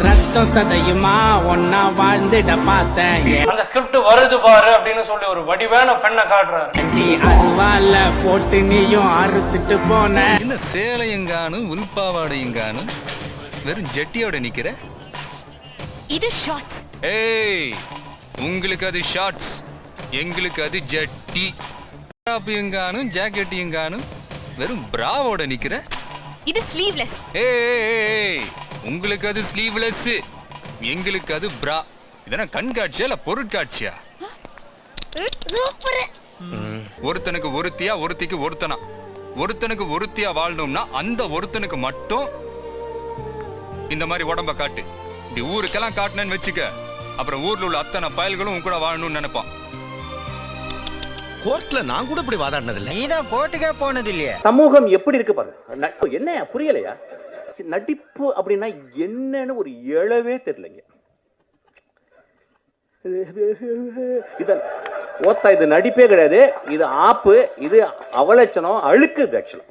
ரத்தம் சதையுமா ஒன்னா வாழ்ந்துட பார்த்தேன். அந்த ஸ்கிரிப்ட் வருது பாரு அப்படின்னு சொல்லி ஒரு வடிவான பெண்ணை காட்டுறாரு. நீ அருவால போட்டு நீயும் அறுத்துட்டு போன. என்ன சேலையங்கானு உள்பாவாடையங்கானு வெறும் ஜட்டியோட நிக்கிற. இது ஷார்ட்ஸ். ஏய், உங்களுக்கு அது ஷார்ட்ஸ், எங்களுக்கு அது ஜட்டி. எங்கானும் ஜாக்கெட் எங்கானும் வெறும் பிராவோட நிக்கிற. இது ஸ்லீவ்லெஸ். ஏய், உங்களுக்கு அது ஸ்லீவ்லெஸ், எங்களுக்கு அது பிரா. இதென்ன கண்காட்சியா இல்ல பொருட்காட்சியா? சூப்பர். ஒருத்தனுக்கு ஒருத்தியா, ஒருத்திக்கு ஒருத்தனா. ஒருத்தனுக்கு ஒருத்தியா வாழணும்னா அந்த ஒருத்தனுக்கு மட்டும் இந்த மாதிரி உடம்ப காட்டு. இப்படி ஊருக்கெல்லாம் காட்டினேன்னு வச்சுக்க, அப்புறம் ஊர்ல உள்ள அத்தனை பயல்களும் உன் கூட வாழணும்னு நினைப்பான். கோர்ட்ல நான் கூட இப்படி வாதாடினதில்லை. நீதான் கோர்ட்டுக்கே போனது இல்லையா? சமூகம் எப்படி இருக்கு பாருங்க. என்ன புரியலையா? நடிப்பு அப்படின்னா என்னன்னு ஒரு எழவே தெரியலங்க. இது நடிப்பே கிடையாது, இது ஆப்பு, இது அவலட்சணம், அழுக்குது. ஆக்சுவலா